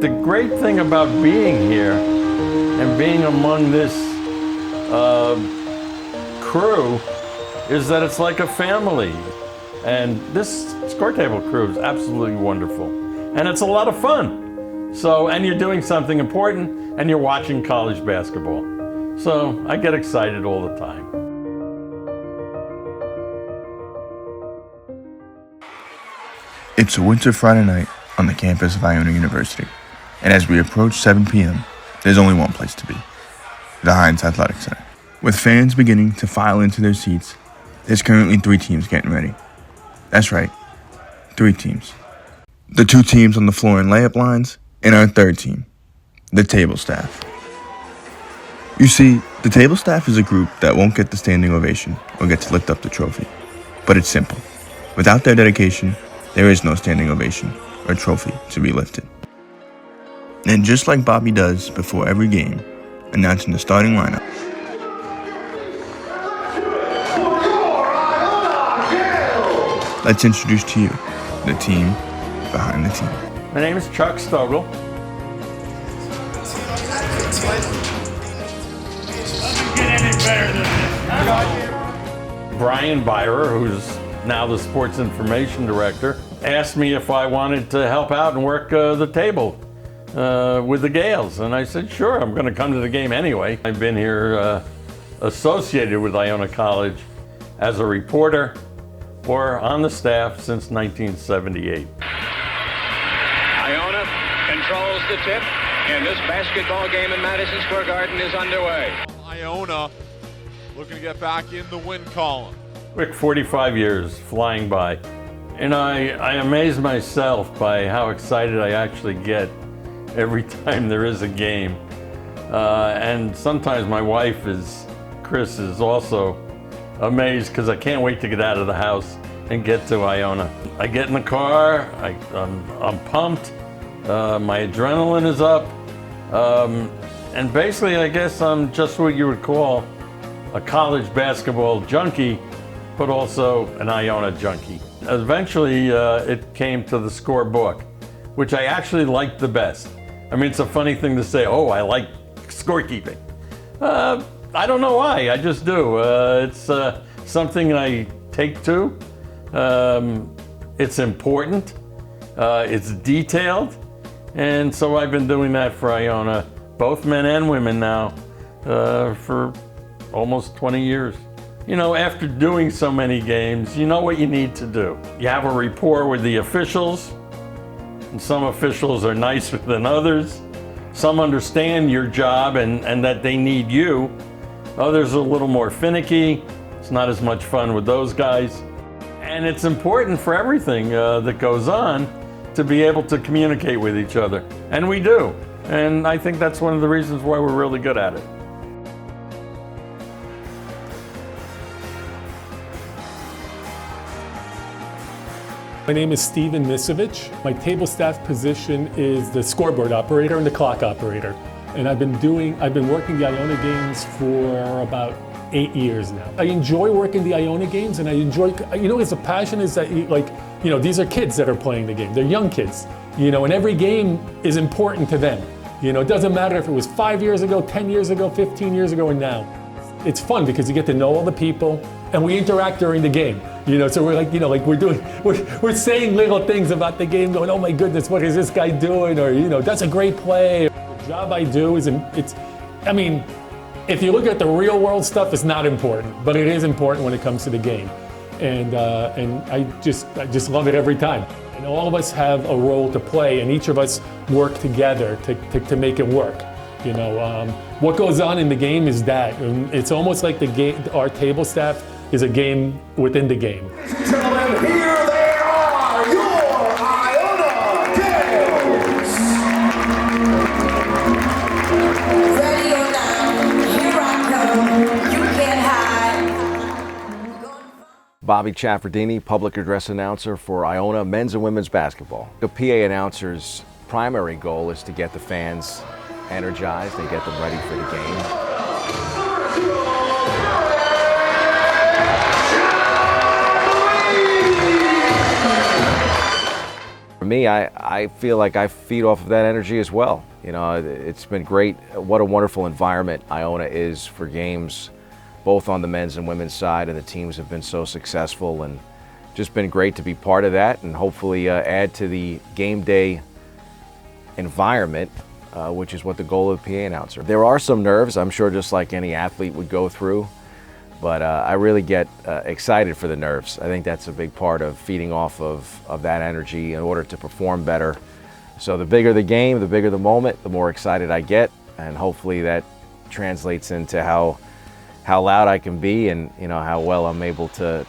the great thing about being here and being among this crew is that it's like a family. And this score table crew is absolutely wonderful. And it's a lot of fun. So, and you're doing something important and you're watching college basketball. So I get excited all the time. It's a winter Friday night on the campus of Iona University. And as we approach 7 p.m., there's only one place to be, the Heinz Athletic Center. With fans beginning to file into their seats, there's currently 3 teams getting ready. That's right, 3 teams. The 2 teams on the floor in layup lines, and our 3rd team, the table staff. You see, the table staff is a group that won't get the standing ovation or get to lift up the trophy. But it's simple. Without their dedication, there is no standing ovation or trophy to be lifted. And just like Bobby does before every game, announcing the starting lineup, let's introduce to you the team behind the team. My name is Chuck Stogel. Doesn't get any better than this. Brian Byrer, who's now the sports information director, asked me if I wanted to help out and work the table with the Gales. And I said, sure, I'm going to come to the game anyway. I've been here associated with Iona College as a reporter or on the staff since 1978. Iona controls the tip, and this basketball game in Madison Square Garden is underway. Iona looking to get back in the win column. Quick 45 years flying by. And I amaze myself by how excited I actually get every time there is a game. And sometimes my wife Chris is also amazed because I can't wait to get out of the house and get to Iona. I get in the car, I'm pumped, my adrenaline is up, and basically I guess I'm just what you would call a college basketball junkie, but also an Iona junkie. Eventually it came to the scorebook, which I actually liked the best. I mean, it's a funny thing to say, oh, I like scorekeeping. I don't know why, I just do. It's something I take to. It's important, it's detailed, and so I've been doing that for Iona, both men and women now, for almost 20 years. You know, after doing so many games, you know what you need to do. You have a rapport with the officials, and some officials are nicer than others. Some understand your job and that they need you. Others are a little more finicky. It's not as much fun with those guys. And it's important for everything that goes on to be able to communicate with each other. And we do. And I think that's one of the reasons why we're really good at it. My name is Steven Misovich. My table staff position is the scoreboard operator and the clock operator. And I've been working the Iona games for about 8 years now. I enjoy working the Iona games, and I enjoy, it's a passion is that, these are kids that are playing the game. They're young kids, and every game is important to them. It doesn't matter if it was 5 years ago, 10 years ago, 15 years ago, or now. It's fun because you get to know all the people, and we interact during the game. So we're we're saying little things about the game, going, oh my goodness, what is this guy doing? Or, that's a great play. The job I do if you look at the real world stuff, it's not important, but it is important when it comes to the game. And I just love it every time. And all of us have a role to play, and each of us work together to make it work. What goes on in the game is that. And it's almost like our table staff is a game within the game. Ladies and gentlemen, here they are, your Iona Gales! Ready or not, here I come, you can't hide. Bobby Chaffardini, public address announcer for Iona men's and women's basketball. The PA announcer's primary goal is to get the fans energized and get them ready for the game. me, I feel like I feed off of that energy as well. You know, it's been great. What a wonderful environment Iona is for games, both on the men's and women's side, and the teams have been so successful, and just been great to be part of that, and hopefully add to the game day environment, which is what the goal of the PA announcer. There are some nerves, I'm sure, just like any athlete would go through, but I really get excited for the nerves. I think that's a big part of feeding off of that energy in order to perform better. So the bigger the game, the bigger the moment, the more excited I get, and hopefully that translates into how loud I can be, and you know, how well I'm able to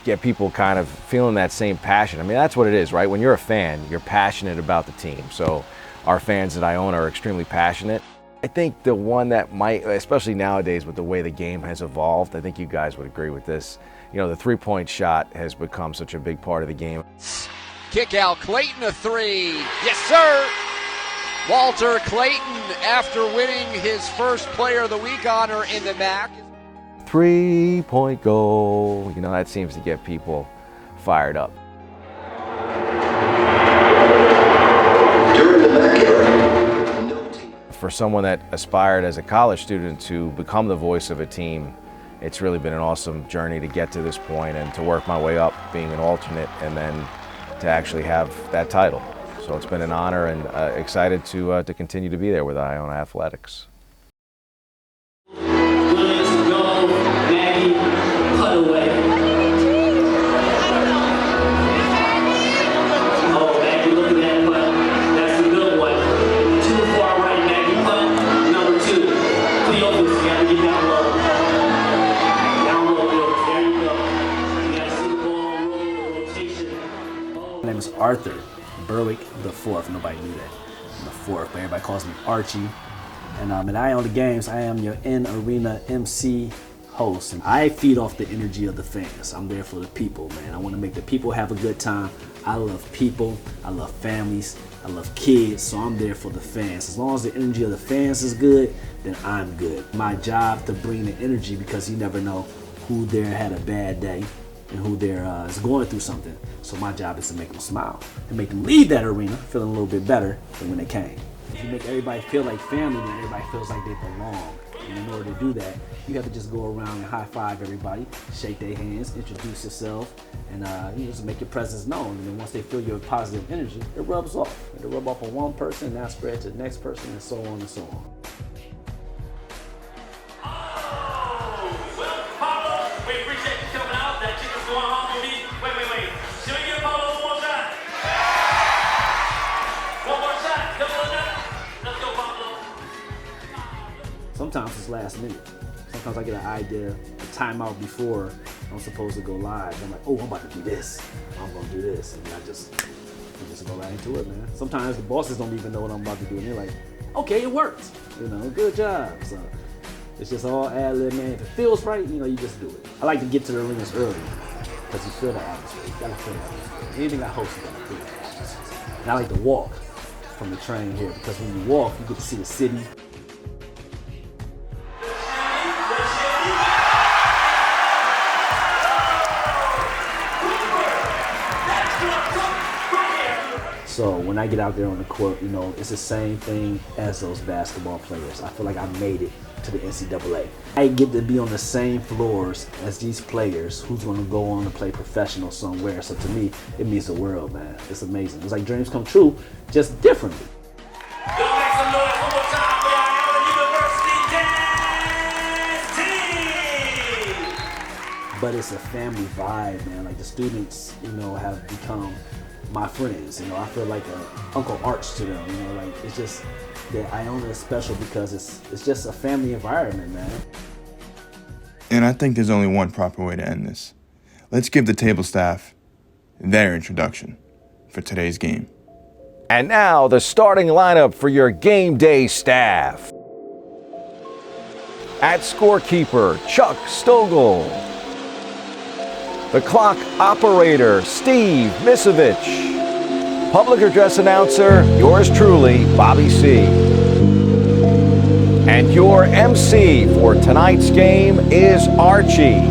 get people kind of feeling that same passion. I mean, that's what it is, right? When you're a fan, you're passionate about the team. So our fans at Iona are extremely passionate. I think the one that might, especially nowadays with the way the game has evolved, I think you guys would agree with this, you know, the three-point shot has become such a big part of the game. Kick out, Clayton a three. Yes, sir. Walter Clayton, after winning his first Player of the Week honor in the MAC. Three-point goal, you know, that seems to get people fired up. During the MAC era, For someone that aspired as a college student to become the voice of a team, it's really been an awesome journey to get to this point and to work my way up being an alternate and then to actually have that title. So it's been an honor, and excited to continue to be there with Iona Athletics. My name is Arthur Berwick the Fourth. Nobody knew that. I'm the fourth, but everybody calls me Archie. And at Iona Games, I am your in-arena MC host. And I feed off the energy of the fans. I'm there for the people, man. I want to make the people have a good time. I love people. I love families. I love kids. So I'm there for the fans. As long as the energy of the fans is good, then I'm good. My job to bring the energy, because you never know who there had a bad day and who there is going through something. So my job is to make them smile and make them leave that arena feeling a little bit better than when they came. If you make everybody feel like family, then everybody feels like they belong. And in order to do that, you have to just go around and high five everybody, shake their hands, introduce yourself, and you just make your presence known. And then once they feel your positive energy, it rubs off. It'll rub off on one person, and that spread to the next person, and so on and so on. Sometimes it's last minute. Sometimes I get an idea, a timeout before I'm supposed to go live. I'm like, oh, I'm about to do this. I'm gonna do this, and I just go right into it, man. Sometimes the bosses don't even know what I'm about to do, and they're like, okay, it worked. You know, good job. So it's just all ad-lib, man. If it feels right, you know, you just do it. I like to get to the arenas early because you feel the atmosphere. You gotta feel the atmosphere. Anything I host, you gotta feel it. And I like to walk from the train here because when you walk, you get to see the city. So when I get out there on the court, you know, it's the same thing as those basketball players. I feel like I made it to the NCAA. I get to be on the same floors as these players who's gonna go on to play professional somewhere. So to me, it means the world, man. It's amazing. It's like dreams come true, just differently. But it's a family vibe, man. Like the students, you know, have become my friends. You know, I feel like an Uncle Arch to them. You know, like it's just that Iona is special because it's just a family environment, man. And I think there's only one proper way to end this. Let's give the table staff their introduction for today's game. And now the starting lineup for your game day staff. At scorekeeper, Chuck Stogel. The clock operator, Steve Misovich. Public address announcer, yours truly, Bobby C. And your MC for tonight's game is Archie.